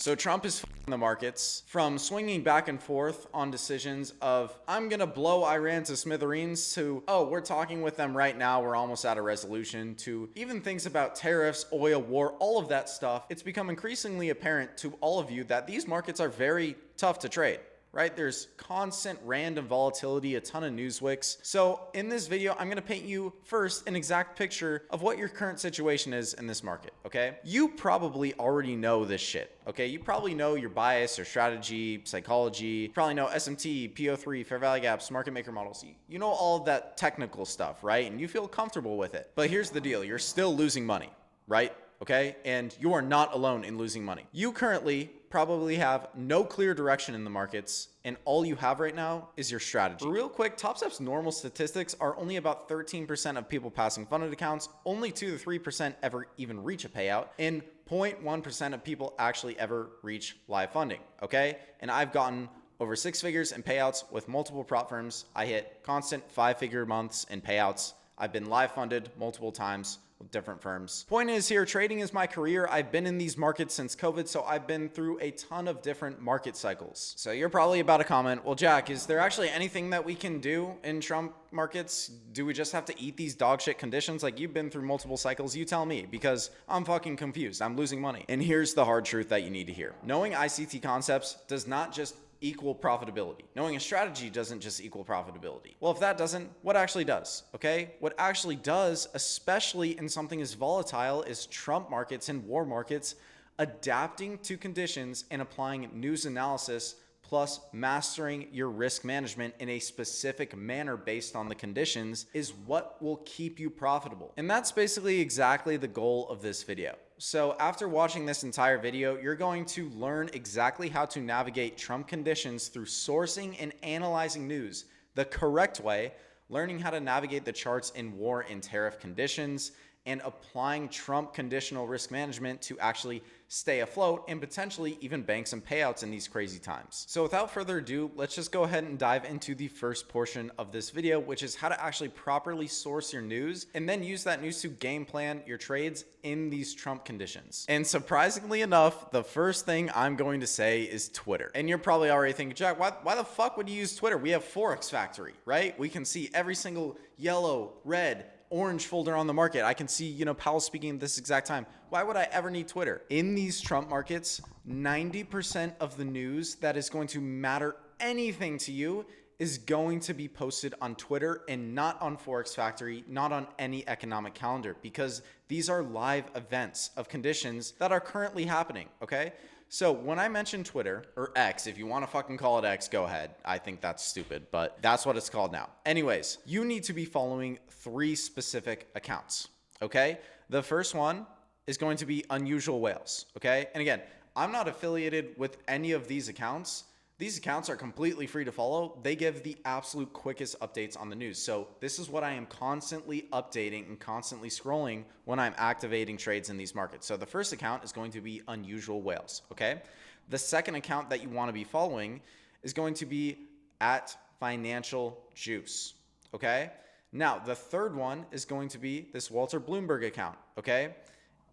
So Trump is f***ing the markets from swinging back and forth on decisions of, I'm going to blow Iran to smithereens, to, oh, we're talking with them right now, we're almost at a resolution, to even things about tariffs, oil, war, all of that stuff. It's become increasingly apparent to all of you that these markets are very tough to trade. Right? There's constant random volatility, a ton of news wicks. So in this video, I'm going to paint you first an exact picture of what your current situation is in this market. Okay. You probably already know this shit. Okay. You probably know your bias or strategy, psychology, you probably know SMT, PO3, fair value gaps, market maker models. You know all of that technical stuff, right? And you feel comfortable with it. But here's the deal. You're still losing money, right? Okay. And you are not alone in losing money. You currently probably have no clear direction in the markets, and all you have right now is your strategy. Real quick, Top Step's normal statistics are only about 13% of people passing funded accounts, only 2 to 3% ever even reach a payout, and 0.1% of people actually ever reach live funding, okay? And I've gotten over 6 figures in payouts with multiple prop firms. I hit constant 5-figure months in payouts. I've been live funded multiple times with different firms. Point is here, trading is my career. I've been in these markets since COVID, so I've been through a ton of different market cycles. So you're probably about to comment, well, Jack, is there actually anything that we can do in Trump markets? Do we just have to eat these dog shit conditions? Like, you've been through multiple cycles, you tell me, because I'm fucking confused. I'm losing money. And here's the hard truth that you need to hear. Knowing ICT concepts does not just equal profitability. Knowing a strategy doesn't just equal profitability. Well, if that doesn't, what actually does? Okay? What actually does, especially in something as volatile as Trump markets and war markets, adapting to conditions and applying news analysis plus mastering your risk management in a specific manner based on the conditions is what will keep you profitable. And that's basically exactly the goal of this video. So after watching this entire video, you're going to learn exactly how to navigate Trump conditions through sourcing and analyzing news the correct way, learning how to navigate the charts in war and tariff conditions, and applying Trump conditional risk management to actually stay afloat and potentially even bank some payouts in these crazy times. So without further ado, let's just go ahead and dive into the first portion of this video, which is how to actually properly source your news and then use that news to game plan your trades in these Trump conditions. And surprisingly enough, the first thing I'm going to say is Twitter. And you're probably already thinking, Jack, why the fuck would you use Twitter? We have Forex Factory, right? We can see every single yellow, red, orange folder on the market. I can see, Powell speaking at this exact time. Why would I ever need Twitter? In these Trump markets, 90% of the news that is going to matter anything to you is going to be posted on Twitter and not on Forex Factory, not on any economic calendar, because these are live events of conditions that are currently happening, okay? So when I mention Twitter, or X, if you want to fucking call it X, go ahead. I think that's stupid, but that's what it's called now. Anyways, you need to be following 3 specific accounts, okay? The first one is going to be Unusual Whales, okay? And again, I'm not affiliated with any of these accounts. These accounts are completely free to follow. They give the absolute quickest updates on the news. So this is what I am constantly updating and constantly scrolling when I'm activating trades in these markets. So the first account is going to be Unusual Whales, okay? The second account that you want to be following is going to be at Financial Juice, okay? Now, the third one is going to be this Walter Bloomberg account, okay?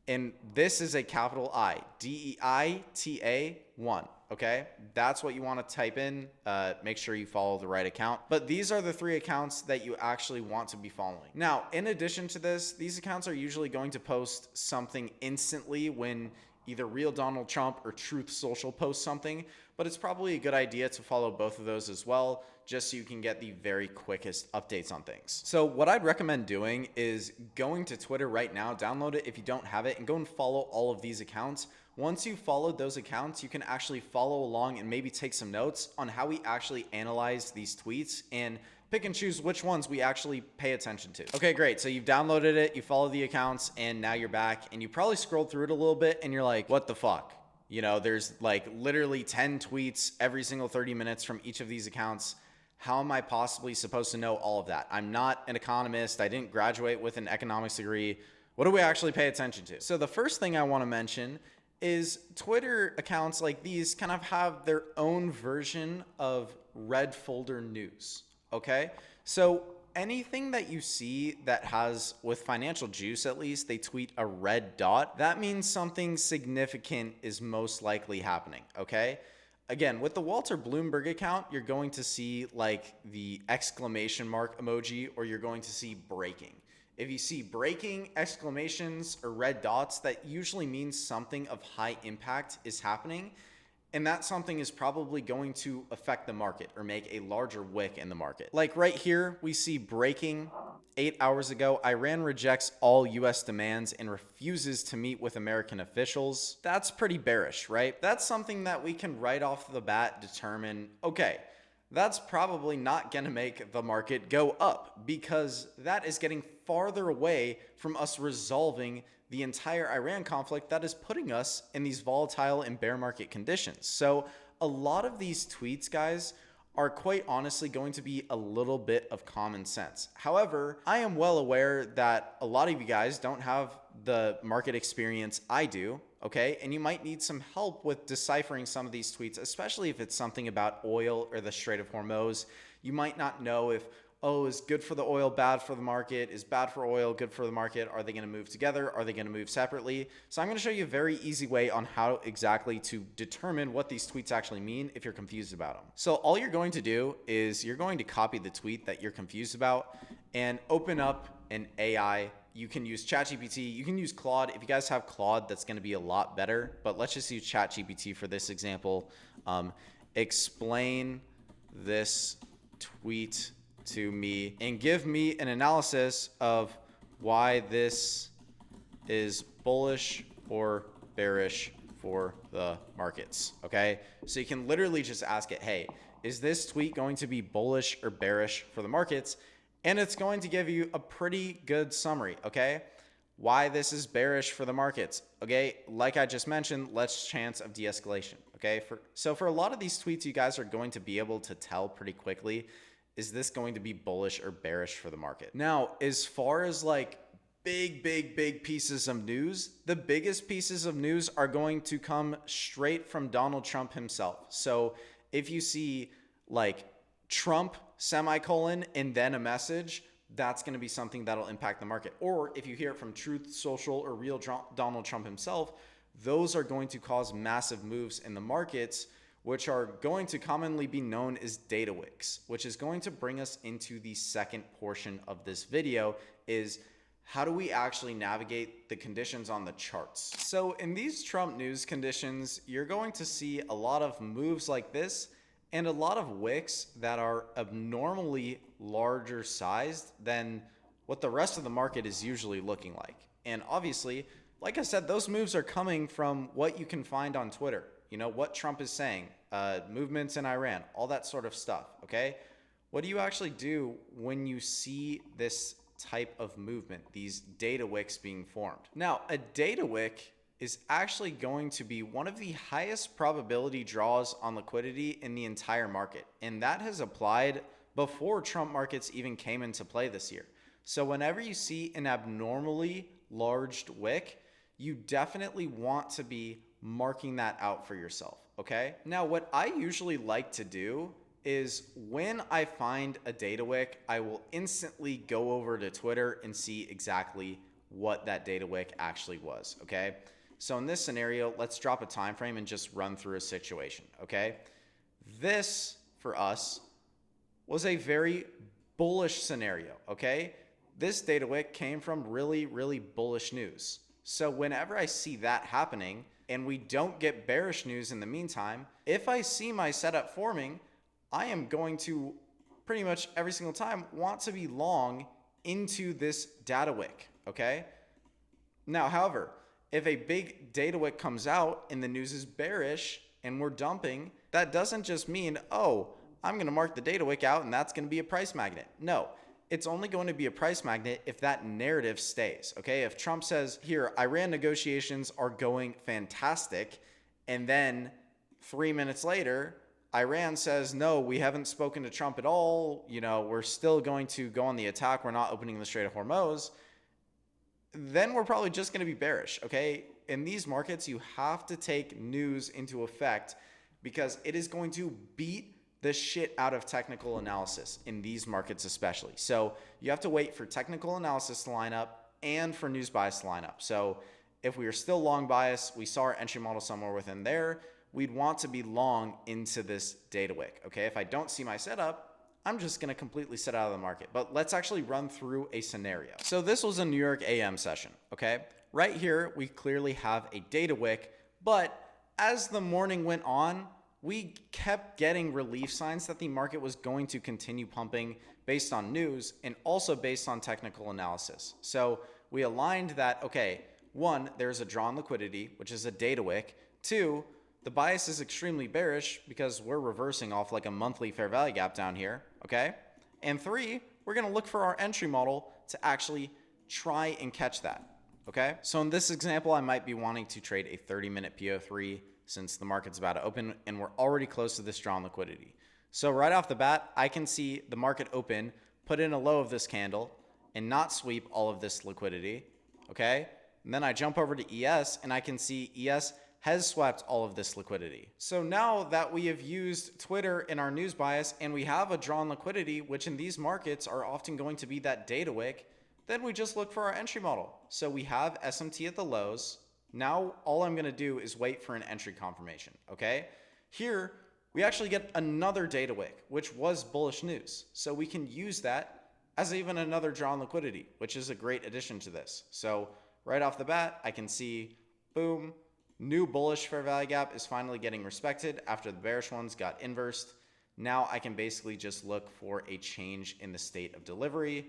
And this is a capital I, DEITA 1. Okay, that's what you want to type in. Make sure you follow the right account. But these are the 3 accounts that you actually want to be following. Now, in addition to this, these accounts are usually going to post something instantly when either Real Donald Trump or Truth Social posts something. But it's probably a good idea to follow both of those as well, just so you can get the very quickest updates on things. So what I'd recommend doing is going to Twitter right now, download it if you don't have it, and go and follow all of these accounts. Once you've followed those accounts, you can actually follow along and maybe take some notes on how we actually analyze these tweets and pick and choose which ones we actually pay attention to. Okay, great. So you've downloaded it, you follow the accounts, and now you're back, and you probably scrolled through it a little bit and you're like, what the fuck? There's like literally 10 tweets every single 30 minutes from each of these accounts. How am I possibly supposed to know all of that? I'm not an economist. I didn't graduate with an economics degree. What do we actually pay attention to? So the first thing I want to mention is Twitter accounts like these kind of have their own version of red folder news, okay? So anything that you see that has, with financial juice at least, they tweet a red dot, that means something significant is most likely happening, okay? Again, with the Walter Bloomberg account, you're going to see like the exclamation mark emoji, or you're going to see breaking. If you see breaking, exclamations, or red dots, that usually means something of high impact is happening. And that something is probably going to affect the market or make a larger wick in the market. Like right here, we see breaking 8 hours ago. Iran rejects all US demands and refuses to meet with American officials. That's pretty bearish, right? That's something that we can right off the bat determine, okay, that's probably not going to make the market go up, because that is getting farther away from us resolving the entire Iran conflict that is putting us in these volatile and bear market conditions. So a lot of these tweets, guys, are quite honestly going to be a little bit of common sense. However, I am well aware that a lot of you guys don't have the market experience I do, okay? And you might need some help with deciphering some of these tweets, especially if it's something about oil or the Strait of Hormuz. You might not know if, oh, is good for the oil bad for the market? Is bad for oil good for the market? Are they going to move together? Are they going to move separately? So I'm going to show you a very easy way on how exactly to determine what these tweets actually mean if you're confused about them. So all you're going to do is you're going to copy the tweet that you're confused about and open up an AI. You can use ChatGPT. You can use Claude. If you guys have Claude, that's going to be a lot better. But let's just use ChatGPT for this example. Explain this tweet to me and give me an analysis of why this is bullish or bearish for the markets. Okay, so you can literally just ask it, hey, is this tweet going to be bullish or bearish for the markets? And it's going to give you a pretty good summary. Okay, why this is bearish for the markets. Okay, like I just mentioned, less chance of de-escalation. Okay, so for a lot of these tweets, you guys are going to be able to tell pretty quickly, is this going to be bullish or bearish for the market? Now, as far as like big pieces of news, the biggest pieces of news are going to come straight from Donald Trump himself. So if you see like Trump semicolon and then a message, that's going to be something that'll impact the market. Or if you hear it from Truth Social or real Donald Trump himself, those are going to cause massive moves in the markets, which are going to commonly be known as data wicks, which is going to bring us into the second portion of this video, is how do we actually navigate the conditions on the charts? So in these Trump news conditions, you're going to see a lot of moves like this and a lot of wicks that are abnormally larger sized than what the rest of the market is usually looking like. And obviously, like I said, those moves are coming from what you can find on Twitter. You know, what Trump is saying, movements in Iran, all that sort of stuff, okay? What do you actually do when you see this type of movement, these data wicks being formed? Now, a data wick is actually going to be one of the highest probability draws on liquidity in the entire market. And that has applied before Trump markets even came into play this year. So whenever you see an abnormally large wick, you definitely want to be marking that out for yourself, okay? Now, what I usually like to do is when I find a data wick, I will instantly go over to Twitter and see exactly what that data wick actually was, okay? So in this scenario, let's drop a time frame and just run through a situation, okay? This, for us, was a very bullish scenario, okay? This data wick came from really bullish news. So whenever I see that happening, and we don't get bearish news in the meantime, if I see my setup forming, I am going to pretty much every single time want to be long into this data wick, okay? Now, however, if a big data wick comes out and the news is bearish and we're dumping, that doesn't just mean, oh, I'm going to mark the data wick out and that's going to be a price magnet. No. It's only going to be a price magnet if that narrative stays, okay? If Trump says, here, Iran negotiations are going fantastic, and then 3 minutes later, Iran says, no, we haven't spoken to Trump at all, you know, we're still going to go on the attack, we're not opening the Strait of Hormuz, then we're probably just going to be bearish, okay? In these markets, you have to take news into effect because it is going to beat the shit out of technical analysis in these markets especially. So you have to wait for technical analysis to line up and for news bias to line up. So if we are still long bias, we saw our entry model somewhere within there, we'd want to be long into this data wick. Okay, if I don't see my setup, I'm just going to completely sit out of the market. But let's actually run through a scenario. So this was a New York AM session, okay? Right here, we clearly have a data wick, but as the morning went on, we kept getting relief signs that the market was going to continue pumping based on news and also based on technical analysis. So we aligned that, okay, one, there's a drawn liquidity, which is a data wick. Two, the bias is extremely bearish because we're reversing off like a monthly fair value gap down here, okay? And three, we're gonna look for our entry model to actually try and catch that, okay? So in this example, I might be wanting to trade a 30-minute PO3 since the market's about to open and we're already close to this drawn liquidity. So right off the bat, I can see the market open, put in a low of this candle and not sweep all of this liquidity, okay? And then I jump over to ES and I can see ES has swept all of this liquidity. So now that we have used Twitter in our news bias and we have a drawn liquidity, which in these markets are often going to be that data wick, then we just look for our entry model. So we have SMT at the lows. Now all I'm gonna do is wait for an entry confirmation, okay? Here, we actually get another data wick, which was bullish news. So we can use that as even another drawn liquidity, which is a great addition to this. So right off the bat, I can see, boom, new bullish fair value gap is finally getting respected after the bearish ones got inversed. Now I can basically just look for a change in the state of delivery,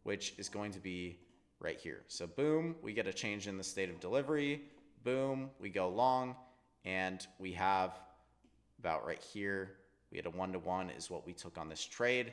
which is going to be right here. So boom, we get a change in the state of delivery. Boom, we go long, and we have about right here, we had a 1-to-1 is what we took on this trade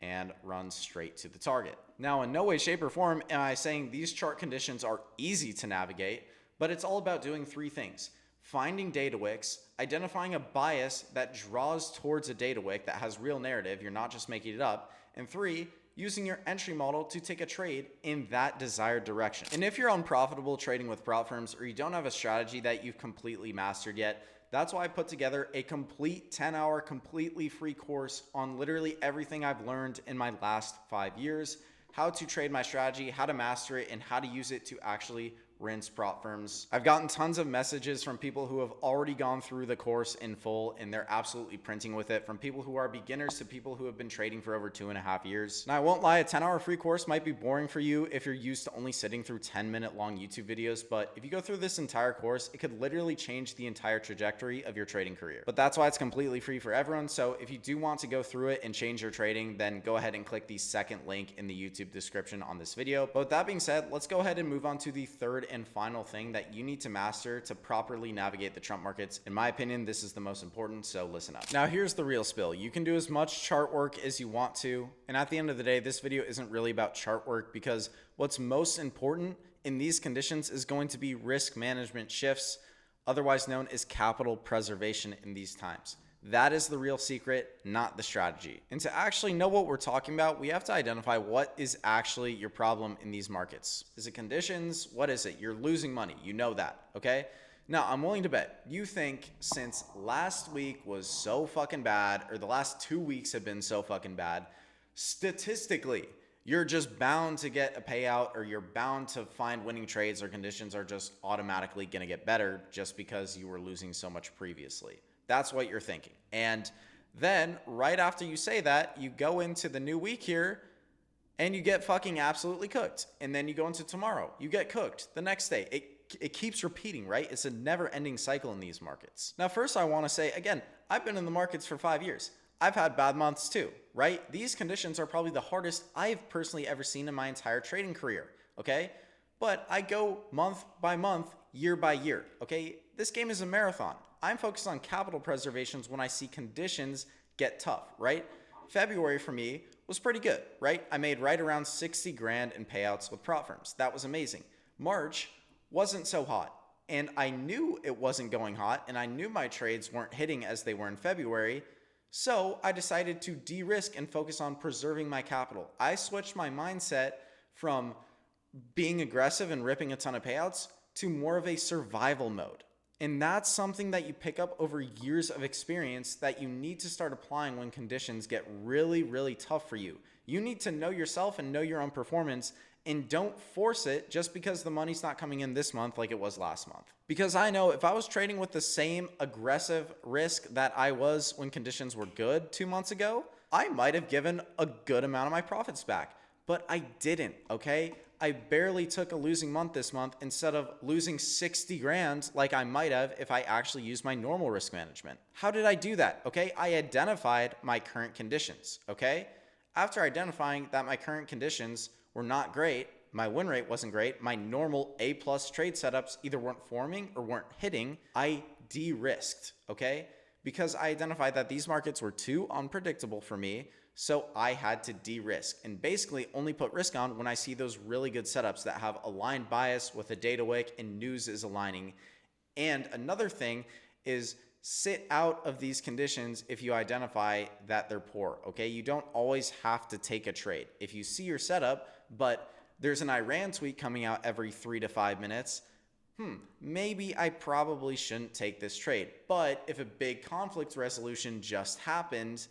and runs straight to the target. Now, in no way, shape, or form am I saying these chart conditions are easy to navigate, but it's all about doing three things: finding data wicks, identifying a bias that draws towards a data wick that has real narrative, you're not just making it up, and three, using your entry model to take a trade in that desired direction. And if you're unprofitable trading with prop firms or you don't have a strategy that you've completely mastered yet, that's why I put together a complete 10-hour, completely free course on literally everything I've learned in my last 5 years, how to trade my strategy, how to master it, and how to use it to actually rinse prop firms. I've gotten tons of messages from people who have already gone through the course in full and they're absolutely printing with it, from people who are beginners to people who have been trading for over 2.5 years. Now, I won't lie, a 10-hour free course might be boring for you if you're used to only sitting through 10-minute long YouTube videos, but if you go through this entire course, it could literally change the entire trajectory of your trading career. But that's why it's completely free for everyone. So if you do want to go through it and change your trading, then go ahead and click the second link in the YouTube description on this video. But with that being said, let's go ahead and move on to the third and final thing that you need to master to properly navigate the Trump markets. In my opinion, this is the most important, so listen up. Now, here's the real spill. You can do as much chart work as you want to, and at the end of the day, this video isn't really about chart work because what's most important in these conditions is going to be risk management shifts, otherwise known as capital preservation in these times. That is the real secret, not the strategy. And to actually know what we're talking about, we have to identify what is actually your problem in these markets. Is it conditions? What is it? You're losing money. You know that, okay? Now, I'm willing to bet you think since last week was so fucking bad, or the last 2 weeks have been so fucking bad, statistically, you're just bound to get a payout, or you're bound to find winning trades, or conditions are just automatically going to get better just because you were losing so much previously. That's what you're thinking. And then right after you say that, you go into the new week here and you get fucking absolutely cooked. And then you go into tomorrow, you get cooked the next day. It keeps repeating, right? It's a never ending cycle in these markets. Now, first I want to say, again, I've been in the markets for 5 years. I've had bad months too, right? These conditions are probably the hardest I've personally ever seen in my entire trading career, okay? But I go month by month, year by year, okay? This game is a marathon. I'm focused on capital preservations when I see conditions get tough, right? February for me was pretty good, right? I made right around 60 grand in payouts with prop firms. That was amazing. March wasn't so hot, and I knew it wasn't going hot, and I knew my trades weren't hitting as they were in February, so I decided to de-risk and focus on preserving my capital. I switched my mindset from being aggressive and ripping a ton of payouts to more of a survival mode. And that's something that you pick up over years of experience that you need to start applying when conditions get really, really tough for you. You need to know yourself and know your own performance, and don't force it just because the money's not coming in this month like it was last month. Because I know if I was trading with the same aggressive risk that I was when conditions were good 2 months ago, I might have given a good amount of my profits back. But I didn't, okay? I barely took a losing month this month instead of losing 60 grand like I might have if I actually used my normal risk management. How did I do that? Okay, I identified my current conditions, okay? After identifying that my current conditions were not great, my win rate wasn't great, my normal A+ trade setups either weren't forming or weren't hitting, I de-risked, okay? Because I identified that these markets were too unpredictable for me, so I had to de-risk and basically only put risk on when I see those really good setups that have aligned bias with a data wick and news is aligning. And another thing is sit out of these conditions if you identify that they're poor, okay? You don't always have to take a trade. If you see your setup, but there's an Iran tweet coming out every 3 to 5 minutes, maybe I probably shouldn't take this trade. But if a big conflict resolution just happened,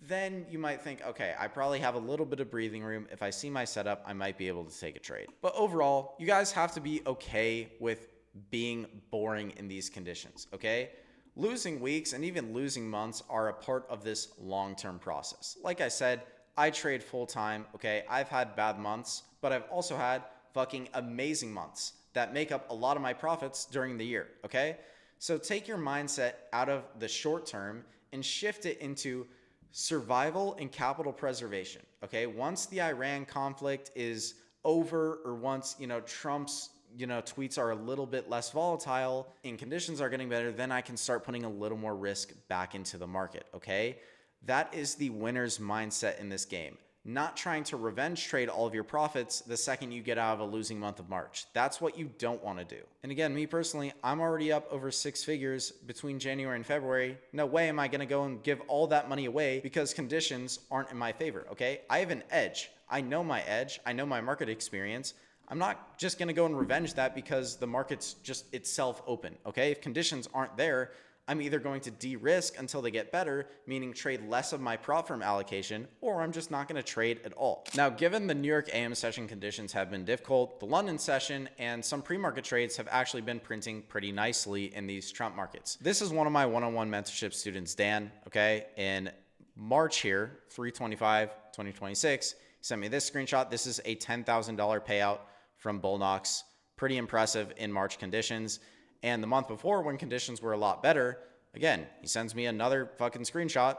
then you might think, okay, I probably have a little bit of breathing room. If I see my setup, I might be able to take a trade. But overall, you guys have to be okay with being boring in these conditions, okay? Losing weeks and even losing months are a part of this long-term process. Like I said, I trade full-time, okay? I've had bad months, but I've also had fucking amazing months that make up a lot of my profits during the year, okay? So take your mindset out of the short term and shift it into survival and capital preservation, okay? Once the Iran conflict is over, or once, Trump's, tweets are a little bit less volatile and conditions are getting better, then I can start putting a little more risk back into the market, okay? That is the winner's mindset in this game. Not trying to revenge trade all of your profits the second you get out of a losing month of March. That's what you don't want to do. And again, me personally, I'm already up over 6 figures between January and February. No way am I going to go and give all that money away because conditions aren't in my favor, okay? I have an edge. I know my edge. I know my market experience. I'm not just going to go and revenge that because the market's just itself open, okay? If conditions aren't there, I'm either going to de-risk until they get better, meaning trade less of my prop firm allocation, or I'm just not going to trade at all. Now, given the New York AM session conditions have been difficult, the London session and some pre-market trades have actually been printing pretty nicely in these Trump markets. This is one of my one-on-one mentorship students, Dan, okay? In March here, 3/25/2026, he sent me this screenshot. This is a $10,000 payout from Bullnox. Pretty impressive in March conditions. And the month before, when conditions were a lot better, again, he sends me another fucking screenshot,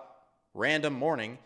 random morning,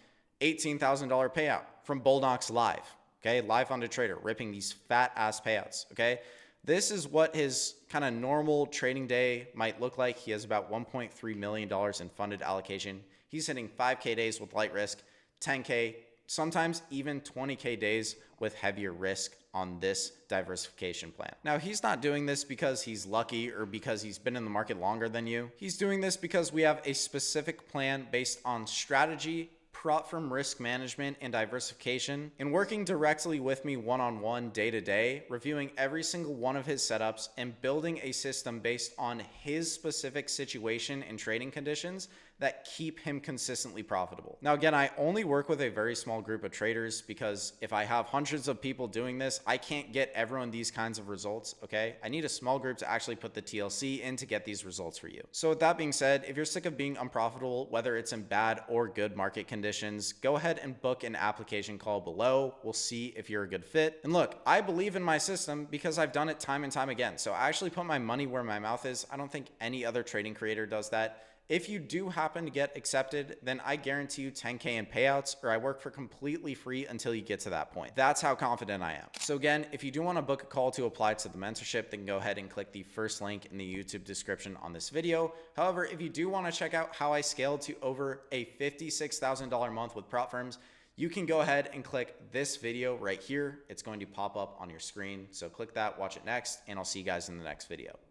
$18,000 payout from Bullnox Live, okay? Live funded trader, ripping these fat ass payouts, okay? This is what his kind of normal trading day might look like. He has about $1.3 million in funded allocation. He's hitting 5K days with light risk, 10K, sometimes even 20K days with heavier risk on this diversification plan. Now, he's not doing this because he's lucky or because he's been in the market longer than you. He's doing this because we have a specific plan based on strategy, prop firm risk management, and diversification, and working directly with me one-on-one, day-to-day, reviewing every single one of his setups and building a system based on his specific situation and trading conditions that keep him consistently profitable. Now, again, I only work with a very small group of traders because if I have hundreds of people doing this, I can't get everyone these kinds of results, okay? I need a small group to actually put the TLC in to get these results for you. So with that being said, if you're sick of being unprofitable, whether it's in bad or good market conditions, go ahead and book an application call below. We'll see if you're a good fit. And look, I believe in my system because I've done it time and time again. So I actually put my money where my mouth is. I don't think any other trading creator does that. If you do happen to get accepted, then I guarantee you 10K in payouts, or I work for completely free until you get to that point. That's how confident I am. So again, if you do want to book a call to apply to the mentorship, then go ahead and click the first link in the YouTube description on this video. However, if you do want to check out how I scaled to over a $56,000 month with prop firms, you can go ahead and click this video right here. It's going to pop up on your screen. So click that, watch it next, and I'll see you guys in the next video.